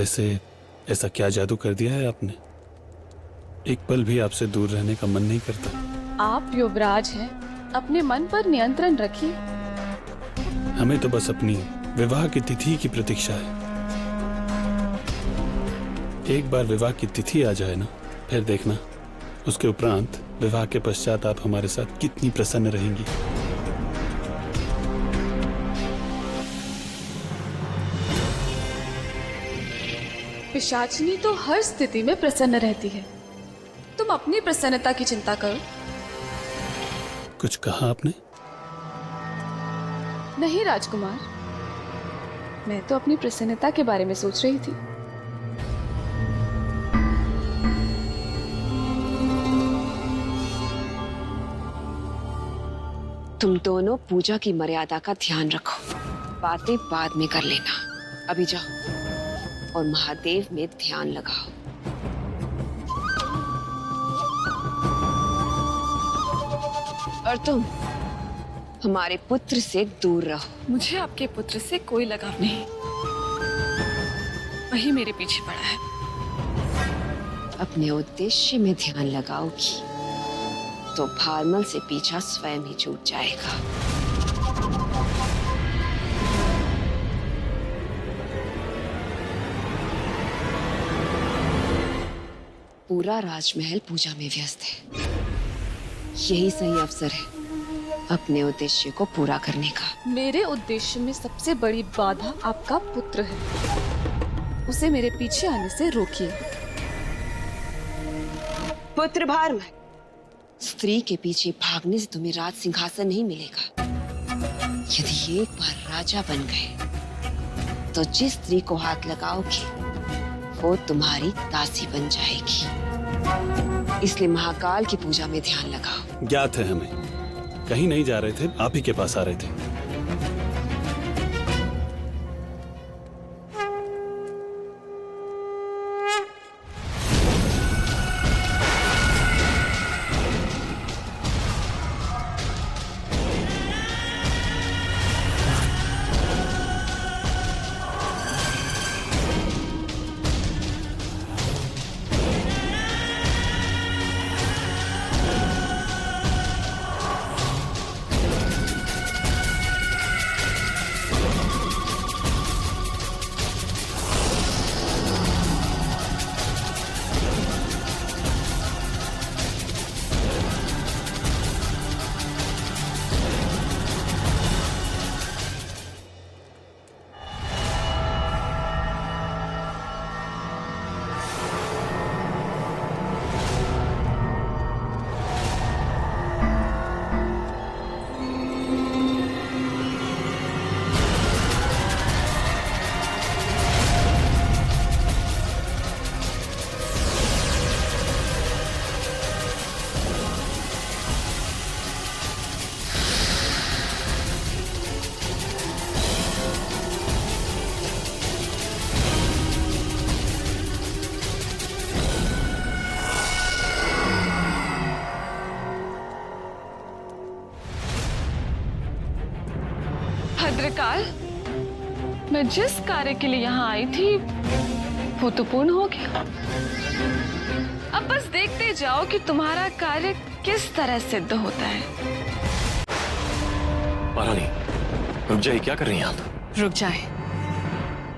वैसे ऐसा क्या जादू कर दिया है आपने? एक पल भी आपसे दूर रहने का मन नहीं करता। आप युवराज हैं, अपने मन पर नियंत्रण रखिए। हमें तो बस अपनी विवाह की तिथि की प्रतीक्षा है। एक बार विवाह की तिथि आ जाए ना, फिर देखना उसके उपरांत विवाह के पश्चात आप हमारे साथ कितनी प्रसन्न रहेंगी। पिशाचिनी तो हर स्थिति में प्रसन्न रहती है। तुम अपनी प्रसन्नता की चिंता करो। कुछ कहा आपने? नहीं राजकुमार, मैं तो अपनी प्रसन्नता के बारे में सोच रही थी। तुम दोनों पूजा की मर्यादा का ध्यान रखो, बातें बाद में कर लेना। अभी जाओ और महादेव में ध्यान लगाओ। और तुम हमारे पुत्र से दूर रहो। मुझे आपके पुत्र से कोई लगाव नहीं, वही मेरे पीछे पड़ा है। अपने उद्देश्य में ध्यान लगाओगी तो भारमल से पीछा स्वयं ही छूट जाएगा। पूरा राजमहल पूजा में व्यस्त है। यही सही अवसर है अपने उद्देश्य को पूरा करने का। मेरे उद्देश्य में सबसे बड़ी बाधा आपका पुत्र है। उसे मेरे पीछे आने से रोकिए। पुत्र भारमल, स्त्री के पीछे भागने से तुम्हें राज सिंहासन नहीं मिलेगा। यदि एक बार राजा बन गए तो जिस स्त्री को हाथ लगाओगे वो तुम्हारी दासी बन जाएगी। इसलिए महाकाल की पूजा में ध्यान लगाओ। ज्ञात है हमें, कहीं नहीं जा रहे थे, आप ही के पास आ रहे थे। भद्रकाल, मैं जिस कार्य के लिए यहाँ आई थी वो तो पूर्ण हो गया। अब बस देखते जाओ कि तुम्हारा कार्य किस तरह सिद्ध होता है। महारानी, रुक जाइए, क्या कर रही हैं आप? रुक जाए।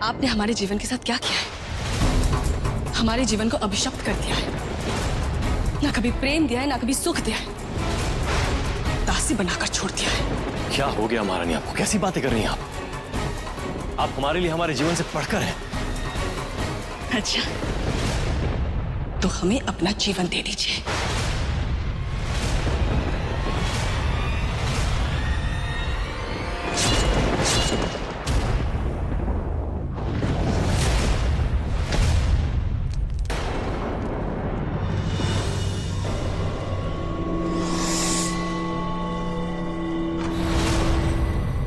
आपने हमारे जीवन के साथ क्या किया है? हमारे जीवन को अभिशप्त कर दिया है। ना कभी प्रेम दिया है, ना कभी सुख दिया है। दासी बनाकर छोड़ दिया है। क्या हो गया महारानी आपको? कैसी बातें कर रही हैं आप? आप हमारे लिए हमारे जीवन से बढ़कर हैं। अच्छा, तो हमें अपना जीवन दे दीजिए।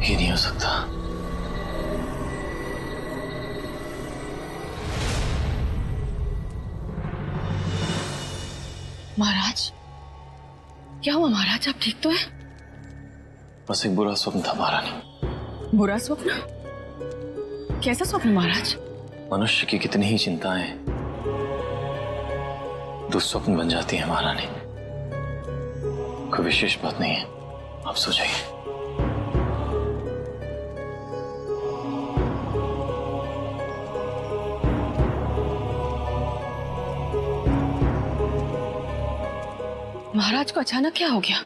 ये नहीं हो सकता। महाराज, क्या हुआ महाराज? आप ठीक तो हैं? बस एक बुरा स्वप्न था महारानी। बुरा स्वप्न? कैसा स्वप्न महाराज? मनुष्य की कितनी ही चिंताएं दुस्वप्न बन जाती है महारानी। कोई विशेष बात नहीं है, आप सो जाइए। महाराज को अचानक क्या हो गया?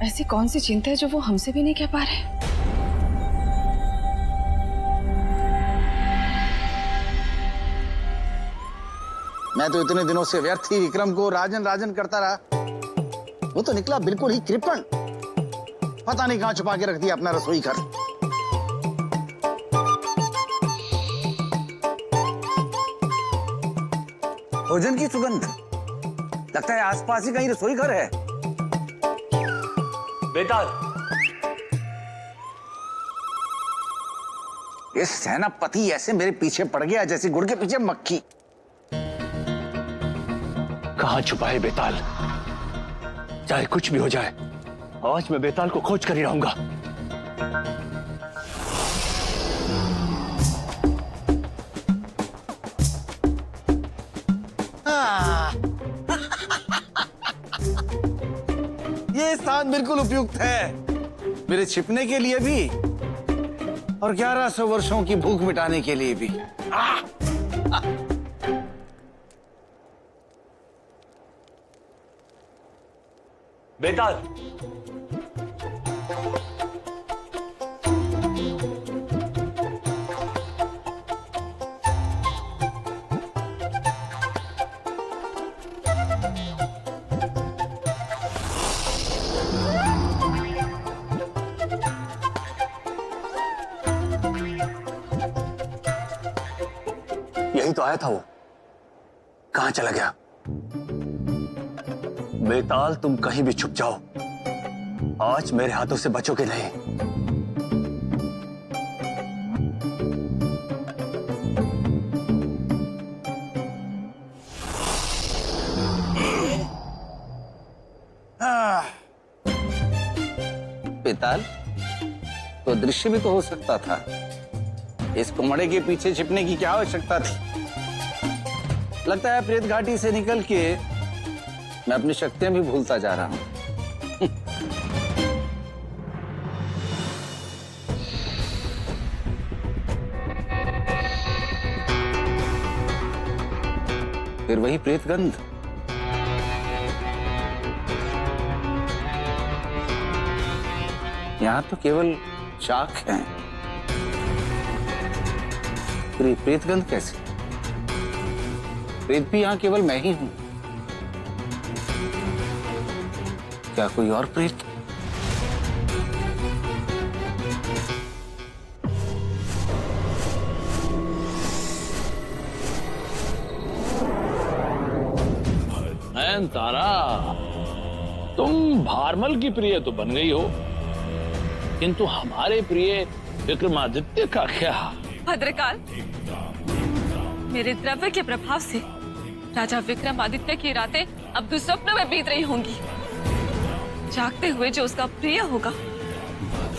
ऐसी कौन सी चिंता है जो वो हमसे भी नहीं कह पा रहे? मैं तो इतने दिनों से व्यर्थ ही विक्रम को राजन राजन करता रहा। वो तो निकला बिल्कुल ही कृपण। पता नहीं कहां छुपा के रख दिया अपना रसोई घर। भोजन की सुगंध, लगता है आसपास ही कहीं रसोई घर है। बेताल, ये सेनापति ऐसे मेरे पीछे पड़ गया जैसे गुड़ के पीछे मक्खी। कहां छुपा है बेताल? चाहे कुछ भी हो जाए, आज मैं बेताल को खोज कर ही रहूंगा। ये स्थान बिल्कुल उपयुक्त है मेरे छिपने के लिए भी और 1100 वर्षों की भूख मिटाने के लिए भी। बेताल, यही तो आया था वो, कहां चला गया? बेताल, तुम कहीं भी छुप जाओ, आज मेरे हाथों से बचोगे नहीं। बेताल, तो दृश्य भी तो हो सकता था। इस कुमड़े के पीछे छिपने की क्या आवश्यकता थी? लगता है प्रेत घाटी से निकल के मैं अपनी शक्तियां भी भूलता जा रहा हूं। फिर वही प्रेतगंध। यहां तो केवल शाख हैं। फिर ये प्रेतगंध कैसे? प्रेत भी यहां केवल मैं ही हूं। क्या कोई और प्रेत? तारा, तुम भारमल की प्रिय तो बन गई हो, किंतु हमारे प्रिय विक्रमादित्य का क्या? भद्रकाल, मेरे द्रव्य के प्रभाव से राजा विक्रमादित्य की रातें अब दुस्वप्न में बीत रही होंगी। जागते हुए जो उसका प्रिय होगा,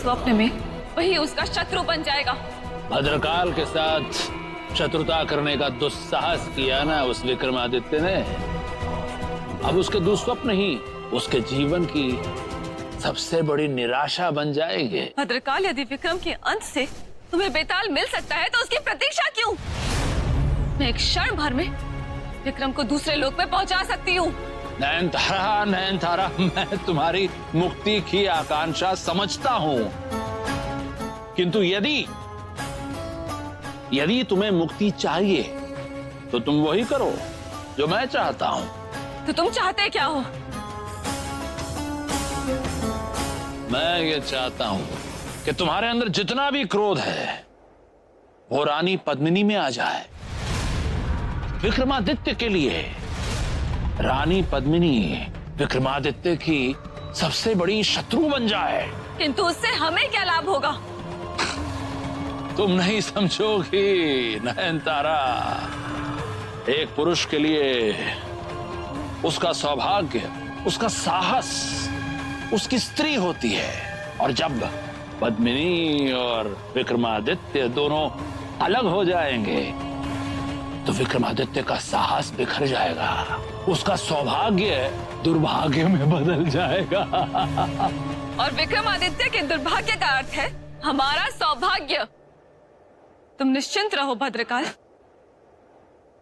स्वप्न में वही उसका शत्रु बन जाएगा। भद्रकाल के साथ शत्रुता करने का दुस्साहस किया ना उस विक्रमादित्य ने, अब उसके दुस्वप्न ही उसके जीवन की सबसे बड़ी निराशा बन जाएंगे। भद्रकाल, यदि विक्रम के अंत से तुम्हें बेताल मिल सकता है तो उसकी प्रतीक्षा क्यों? मैं एक क्षण भर में विक्रम को दूसरे लोक में पहुंचा सकती हूँ। नयनतारा, नयनतारा, मैं तुम्हारी मुक्ति की आकांक्षा समझता हूँ, किंतु यदि तुम्हें मुक्ति चाहिए तो तुम वही करो जो मैं चाहता हूँ। तो तुम चाहते क्या हो? मैं ये चाहता हूँ कि तुम्हारे अंदर जितना भी क्रोध है वो रानी पद्मिनी में आ जाए। विक्रमादित्य के लिए रानी पद्मिनी विक्रमादित्य की सबसे बड़ी शत्रु बन जाए। किंतु उससे हमें क्या लाभ होगा? तुम नहीं समझोगी नयनतारा। एक पुरुष के लिए उसका सौभाग्य, उसका साहस, उसकी स्त्री होती है, और जब पद्मिनी और विक्रमादित्य दोनों अलग हो जाएंगे तो विक्रमादित्य का साहस बिखर जाएगा, उसका सौभाग्य दुर्भाग्य में बदल जाएगा। और विक्रमादित्य के दुर्भाग्य का अर्थ है हमारा सौभाग्य। तुम निश्चिंत रहो भद्रकाल,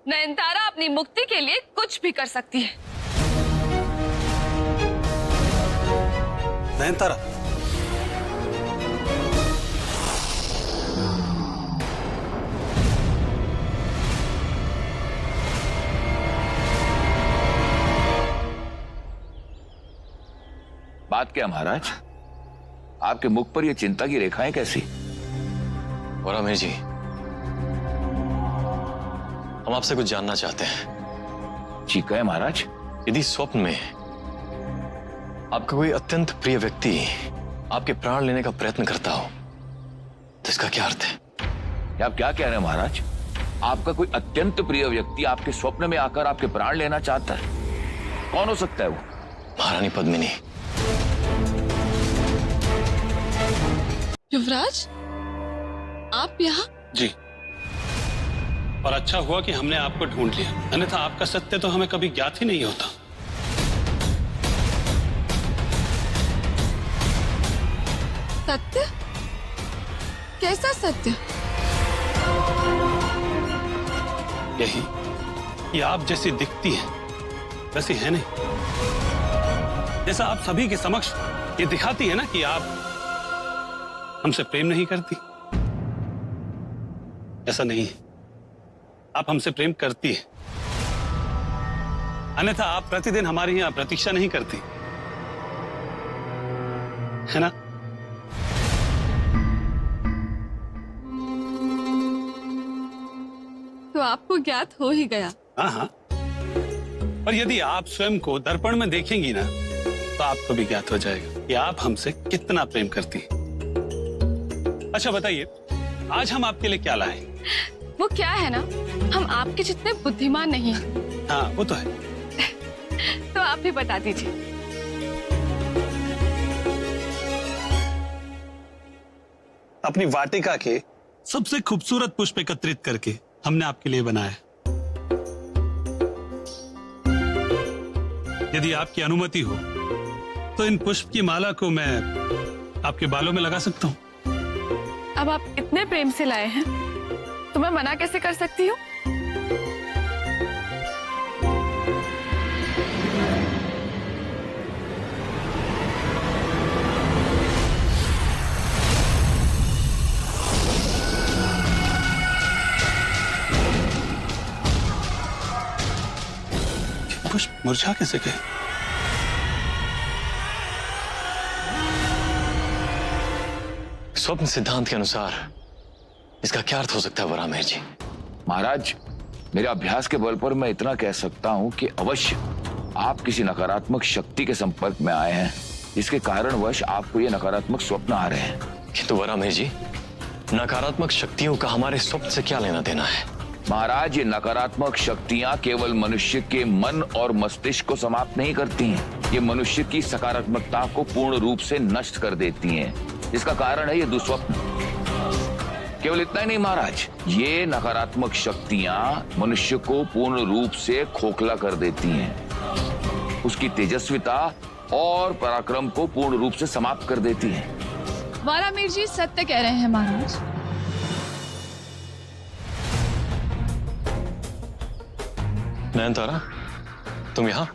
नयनतारा अपनी मुक्ति के लिए कुछ भी कर सकती है। नयनतारा, बात क्या महाराज, आपके मुख पर ये चिंता की रेखाएं कैसी? और आमिर जी, हम आपसे कुछ जानना चाहते हैं। जी कहे महाराज। यदि स्वप्न में आपका कोई अत्यंत प्रिय व्यक्ति आपके प्राण लेने का प्रयत्न करता हो तो इसका क्या अर्थ है? ये आप क्या कह रहे हैं महाराज? आपका कोई अत्यंत प्रिय व्यक्ति आपके स्वप्न में आकर आपके प्राण लेना चाहता है? कौन हो सकता है वो? महारानी पद्मिनी। युवराज, आप यहाँ? जी, और अच्छा हुआ कि हमने आपको ढूंढ लिया, अन्यथा आपका सत्य तो हमें कभी ज्ञात ही नहीं होता। सत्य? कैसा सत्य? यही कि आप जैसी दिखती हैं वैसी है नहीं। जैसा आप सभी के समक्ष ये दिखाती है ना कि आप हमसे प्रेम नहीं करती, ऐसा नहीं है। आप हमसे प्रेम करती है, अन्यथा आप प्रतिदिन हमारी यहां प्रतीक्षा नहीं करती, है ना? तो आपको ज्ञात हो ही गया। हाँ हाँ, और यदि आप स्वयं को दर्पण में देखेंगी ना तो आपको भी ज्ञात हो जाएगा कि आप हमसे कितना प्रेम करती हैं। अच्छा बताइए, आज हम आपके लिए क्या लाए? वो क्या है ना, हम आपके जितने बुद्धिमान नहीं हैं। हाँ वो तो है। तो आप भी बता दीजिए। अपनी वाटिका के सबसे खूबसूरत पुष्प एकत्रित करके हमने आपके लिए बनाया। यदि आपकी अनुमति हो तो इन पुष्प की माला को मैं आपके बालों में लगा सकता हूँ। अब आप इतने प्रेम से लाए हैं तो मैं मना कैसे कर सकती हूँ? पुष्प मुरझा कैसे गए? स्वप्न सिद्धांत के अनुसार इसका क्या अर्थ हो सकता है वरामेर जी? महाराज, मेरे अभ्यास के बल पर मैं इतना कह सकता हूं कि अवश्य आप किसी नकारात्मक शक्ति के संपर्क में आए हैं, जिसके कारणवश आपको ये नकारात्मक स्वप्न आ रहे हैं। किंतु वरामेर जी, नकारात्मक शक्तियों का हमारे स्वप्न से क्या लेना देना है? महाराज, ये नकारात्मक शक्तियां केवल मनुष्य के मन और मस्तिष्क को समाप्त नहीं करती हैं, ये मनुष्य की सकारात्मकता को पूर्ण रूप से नष्ट कर देती हैं, जिसका कारण है ये दुस्वप्न। केवल इतना ही नहीं महाराज, ये नकारात्मक शक्तियां मनुष्य को पूर्ण रूप से खोखला कर देती हैं, उसकी तेजस्विता और पराक्रम को पूर्ण रूप से समाप्त कर देती हैं। वारामीर जी सत्य कह रहे हैं महाराज। नयनतारा, तुम यहाँ?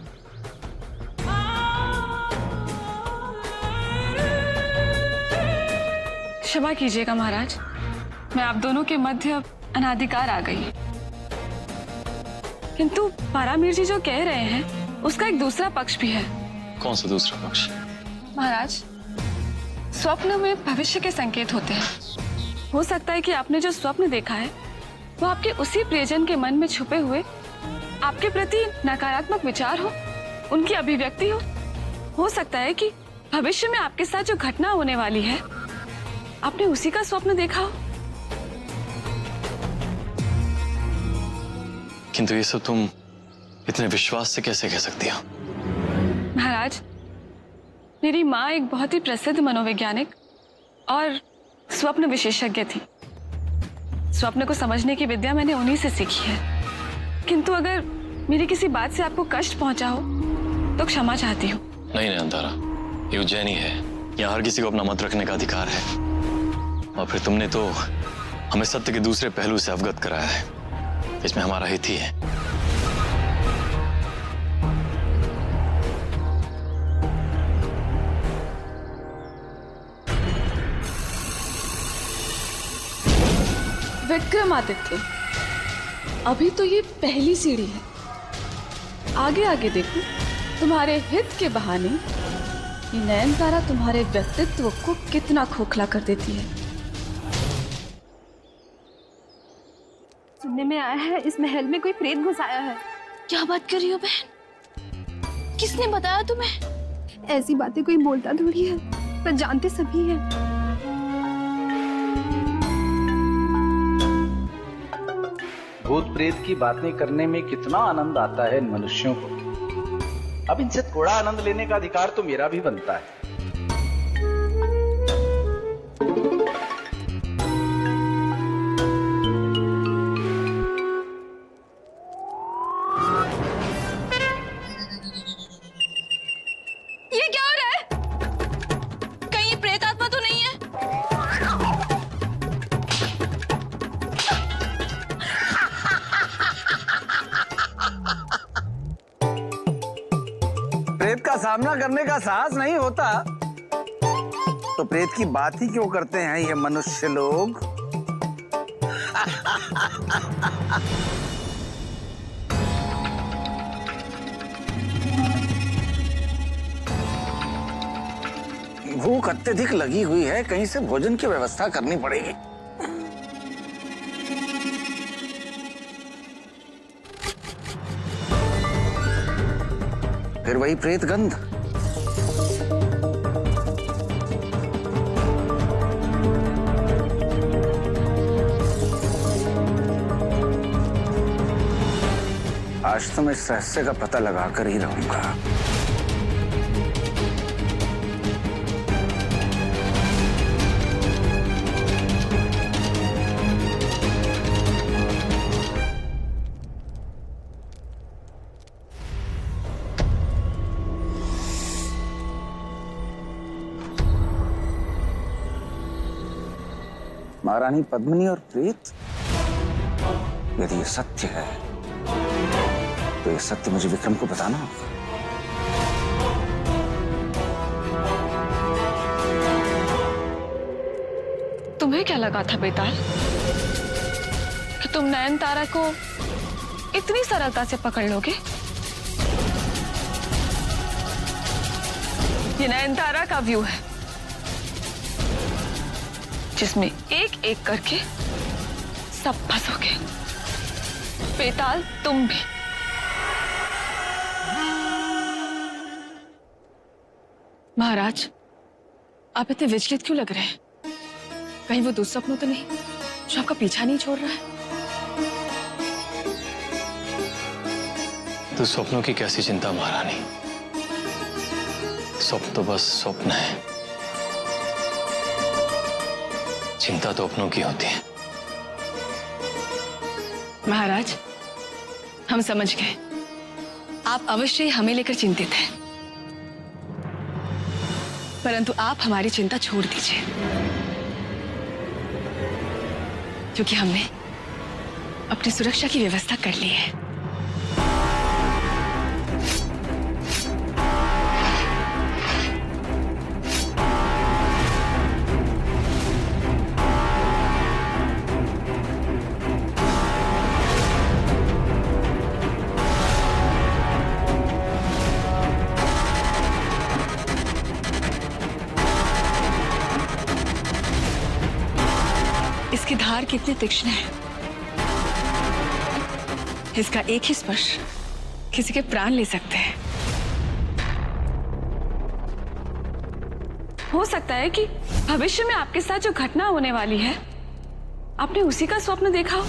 क्षमा कीजिएगा महाराज, मैं आप दोनों के मध्य अनाधिकार आ गई। किंतु वारामीर जी जो कह रहे हैं उसका एक दूसरा पक्ष भी है। कौन सा दूसरा पक्ष? महाराज, स्वप्न में भविष्य के संकेत होते हैं। हो सकता है कि आपने जो स्वप्न देखा है वो आपके उसी प्रियजन के मन में छुपे हुए आपके प्रति नकारात्मक विचार हो, उनकी अभिव्यक्ति हो सकता है कि भविष्य में आपके साथ जो घटना होने वाली है आपने उसी का स्वप्न देखा हो। किंतु ये सब तुम इतने विश्वास से कैसे कह सकती हो? महाराज, मेरी माँ एक बहुत ही प्रसिद्ध मनोवैज्ञानिक और स्वप्न विशेषज्ञ थी। स्वप्न को समझने की विद्या मैंने उन्हीं से सीखी है। किंतु अगर मेरी किसी बात से आपको कष्ट पहुंचा हो तो क्षमा चाहती हूँ। नहीं नयनतारा, ये उज्जैनी है, यहाँ हर किसी को अपना मत रखने का अधिकार है। और फिर तुमने तो हमें सत्य के दूसरे पहलू से अवगत कराया है, इसमें हमारा हित ही है। विक्रमादित्य, अभी तो ये पहली सीढ़ी है, आगे आगे देखो। तुम्हारे हित के बहाने ये नयनतारा तुम्हारे व्यक्तित्व को कितना खोखला कर देती है। सुनने में आया है इस महल में कोई प्रेत घुस आया है। क्या बात कर रही हो बहन? किसने बताया तुम्हें? ऐसी बातें कोई बोलता थोड़ी है, पर जानते सभी हैं। भूत प्रेत की बातें करने में कितना आनंद आता है इन मनुष्यों को। अब इनसे थोड़ा आनंद लेने का अधिकार तो मेरा भी बनता है। ये क्या हो रहा है? कहीं प्रेत आत्मा तो नहीं है? प्रेत का सामना करने का साहस नहीं होता तो प्रेत की बात ही क्यों करते हैं ये मनुष्य लोग? भूख अत्यधिक लगी हुई है, कहीं से भोजन की व्यवस्था करनी पड़ेगी। फिर वही प्रेत गंध। आज तो मैं इस रहस्य का पता लगाकर ही रहूंगा। महारानी पद्मिनी और प्रेत, यदि ये सत्य है तो ये सत्य मुझे विक्रम को बताना होगा। तुम्हें क्या लगा था बेताल कि तुम नयनतारा को इतनी सरलता से पकड़ लोगे? ये नयनतारा का व्यू है जिसमें एक एक करके सब फंसोगे। बेताल, तुम भी। महाराज, आप इतने विचलित क्यों लग रहे हैं? कहीं वो दुस्वप्न तो नहीं जो आपका पीछा नहीं छोड़ रहा है? तो स्वप्नों की कैसी चिंता महारानी, स्वप्न तो बस स्वप्न है, चिंता तो अपनों की होती है। महाराज, हम समझ गए, आप अवश्य ही हमें लेकर चिंतित हैं, परंतु आप हमारी चिंता छोड़ दीजिए, क्योंकि हमने अपनी सुरक्षा की व्यवस्था कर ली है। इसकी धार कितनी तीक्ष्ण है, इसका एक ही स्पर्श किसी के प्राण ले सकते हैं। हो सकता है कि भविष्य में आपके साथ जो घटना होने वाली है, आपने उसी का स्वप्न देखा हो।